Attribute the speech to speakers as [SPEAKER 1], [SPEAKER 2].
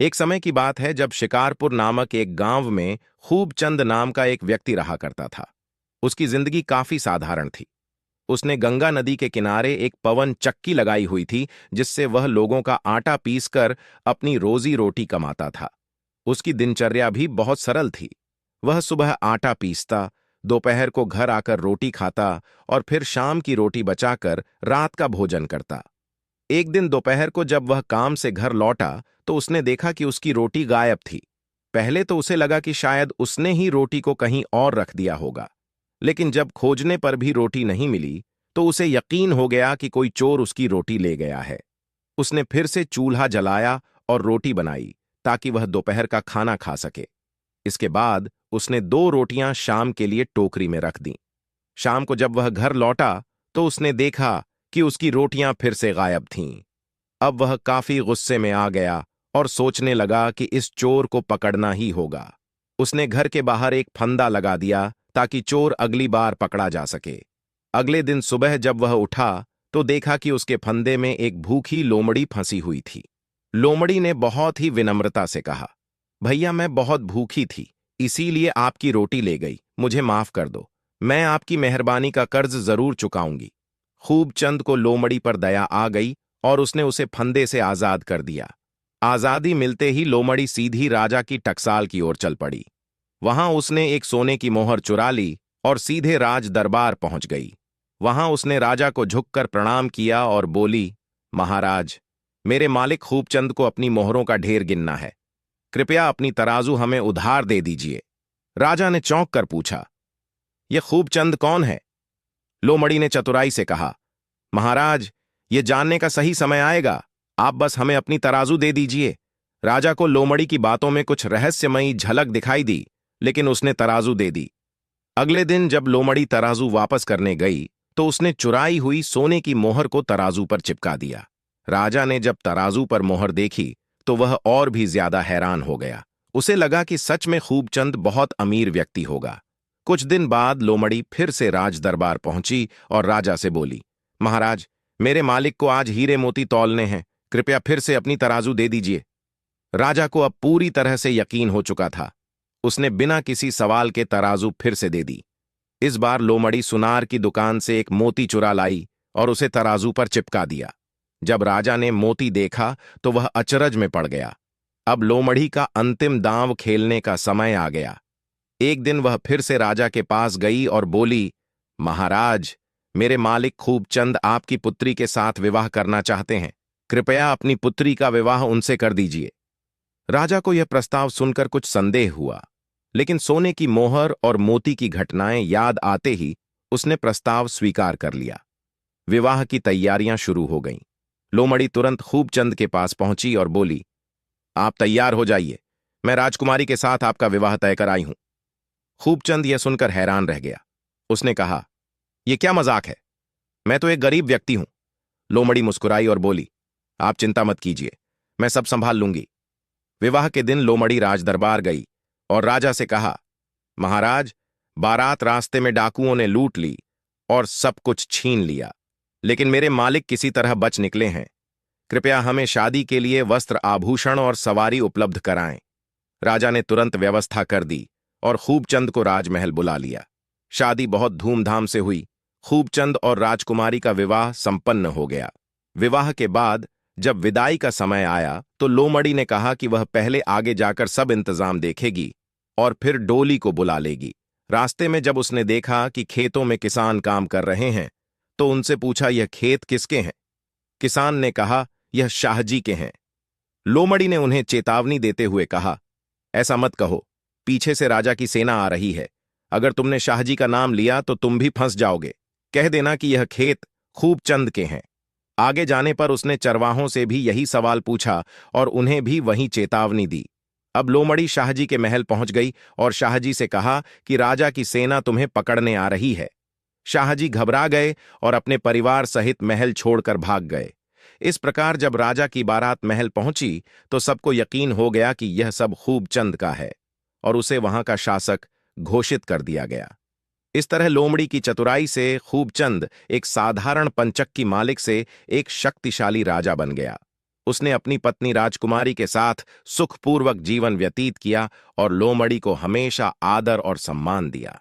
[SPEAKER 1] एक समय की बात है जब शिकारपुर नामक एक गांव में खूबचंद नाम का एक व्यक्ति रहा करता था। उसकी जिंदगी काफी साधारण थी। उसने गंगा नदी के किनारे एक पवन चक्की लगाई हुई थी, जिससे वह लोगों का आटा पीसकर अपनी रोजी रोटी कमाता था। उसकी दिनचर्या भी बहुत सरल थी। वह सुबह आटा पीसता, दोपहर को घर आकर रोटी खाता और फिर शाम की रोटी बचाकर रात का भोजन करता। एक दिन दोपहर को जब वह काम से घर लौटा तो उसने देखा कि उसकी रोटी गायब थी। पहले तो उसे लगा कि शायद उसने ही रोटी को कहीं और रख दिया होगा, लेकिन जब खोजने पर भी रोटी नहीं मिली तो उसे यकीन हो गया कि कोई चोर उसकी रोटी ले गया है। उसने फिर से चूल्हा जलाया और रोटी बनाई ताकि वह दोपहर का खाना खा सके। इसके बाद उसने 2 रोटियां शाम के लिए टोकरी में रख दी। शाम को जब वह घर लौटा तो उसने देखा कि उसकी रोटियां फिर से गायब थीं। अब वह काफी गुस्से में आ गया और सोचने लगा कि इस चोर को पकड़ना ही होगा। उसने घर के बाहर एक फंदा लगा दिया ताकि चोर अगली बार पकड़ा जा सके। अगले दिन सुबह जब वह उठा तो देखा कि उसके फंदे में एक भूखी लोमड़ी फंसी हुई थी। लोमड़ी ने बहुत ही विनम्रता से कहा, भैया मैं बहुत भूखी थी, इसीलिए आपकी रोटी ले गई, मुझे माफ कर दो। मैं आपकी मेहरबानी का कर्ज जरूर चुकाऊंगी। खूबचंद को लोमड़ी पर दया आ गई और उसने उसे फंदे से आजाद कर दिया। आजादी मिलते ही लोमड़ी सीधी राजा की टकसाल की ओर चल पड़ी। वहां उसने एक सोने की मोहर चुरा ली और सीधे राज दरबार पहुंच गई। वहां उसने राजा को झुककर प्रणाम किया और बोली, महाराज, मेरे मालिक खूबचंद को अपनी मोहरों का ढेर गिनना है। कृपया अपनी तराजू हमें उधार दे दीजिए। राजा ने चौंक कर पूछा, यह खूबचंद कौन है? लोमड़ी ने चतुराई से कहा, महाराज, ये जानने का सही समय आएगा, आप बस हमें अपनी तराजू दे दीजिए। राजा को लोमड़ी की बातों में कुछ रहस्यमयी झलक दिखाई दी, लेकिन उसने तराजू दे दी। अगले दिन जब लोमड़ी तराजू वापस करने गई तो उसने चुराई हुई सोने की मोहर को तराजू पर चिपका दिया। राजा ने जब तराजू पर मोहर देखी तो वह और भी ज्यादा हैरान हो गया। उसे लगा कि सच में खूबचंद बहुत अमीर व्यक्ति होगा। कुछ दिन बाद लोमड़ी फिर से राज दरबार पहुंची और राजा से बोली, महाराज, मेरे मालिक को आज हीरे मोती तौलने हैं, कृपया फिर से अपनी तराजू दे दीजिए। राजा को अब पूरी तरह से यकीन हो चुका था। उसने बिना किसी सवाल के तराजू फिर से दे दी। इस बार लोमड़ी सुनार की दुकान से एक मोती चुरा लाई और उसे तराजू पर चिपका दिया। जब राजा ने मोती देखा तो वह अचरज में पड़ गया। अब लोमड़ी का अंतिम दांव खेलने का समय आ गया। एक दिन वह फिर से राजा के पास गई और बोली, महाराज, मेरे मालिक खूबचंद आपकी पुत्री के साथ विवाह करना चाहते हैं, कृपया अपनी पुत्री का विवाह उनसे कर दीजिए। राजा को यह प्रस्ताव सुनकर कुछ संदेह हुआ, लेकिन सोने की मोहर और मोती की घटनाएं याद आते ही उसने प्रस्ताव स्वीकार कर लिया। विवाह की तैयारियां शुरू हो गईं। लोमड़ी तुरंत खूबचंद के पास पहुंची और बोली, आप तैयार हो जाइए, मैं राजकुमारी के साथ आपका विवाह तय कर आई हूं। खूबचंद यह सुनकर हैरान रह गया। उसने कहा, यह क्या मजाक है? मैं तो एक गरीब व्यक्ति हूं। लोमड़ी मुस्कुराई और बोली, आप चिंता मत कीजिए, मैं सब संभाल लूंगी। विवाह के दिन लोमड़ी राजदरबार गई और राजा से कहा, महाराज, बारात रास्ते में डाकुओं ने लूट ली और सब कुछ छीन लिया, लेकिन मेरे मालिक किसी तरह बच निकले हैं। कृपया हमें शादी के लिए वस्त्र आभूषण और सवारी उपलब्ध कराएं। राजा ने तुरंत व्यवस्था कर दी और खूबचंद को राजमहल बुला लिया। शादी बहुत धूमधाम से हुई। खूबचंद और राजकुमारी का विवाह संपन्न हो गया। विवाह के बाद जब विदाई का समय आया तो लोमड़ी ने कहा कि वह पहले आगे जाकर सब इंतजाम देखेगी और फिर डोली को बुला लेगी। रास्ते में जब उसने देखा कि खेतों में किसान काम कर रहे हैं तो उनसे पूछा, यह खेत किसके हैं? किसान ने कहा, यह शाहजी के हैं। लोमड़ी ने उन्हें चेतावनी देते हुए कहा, ऐसा मत कहो, पीछे से राजा की सेना आ रही है। अगर तुमने शाहजी का नाम लिया तो तुम भी फंस जाओगे। कह देना कि यह खेत खूबचंद के हैं। आगे जाने पर उसने चरवाहों से भी यही सवाल पूछा और उन्हें भी वही चेतावनी दी। अब लोमड़ी शाहजी के महल पहुंच गई और शाहजी से कहा कि राजा की सेना तुम्हें पकड़ने आ रही है। शाहजी घबरा गए और अपने परिवार सहित महल छोड़कर भाग गए। इस प्रकार जब राजा की बारात महल पहुंची तो सबको यकीन हो गया कि यह सब खूबचंद का है और उसे वहां का शासक घोषित कर दिया गया। इस तरह लोमड़ी की चतुराई से खूबचंद एक साधारण पंचक्की मालिक से एक शक्तिशाली राजा बन गया। उसने अपनी पत्नी राजकुमारी के साथ सुखपूर्वक जीवन व्यतीत किया और लोमड़ी को हमेशा आदर और सम्मान दिया।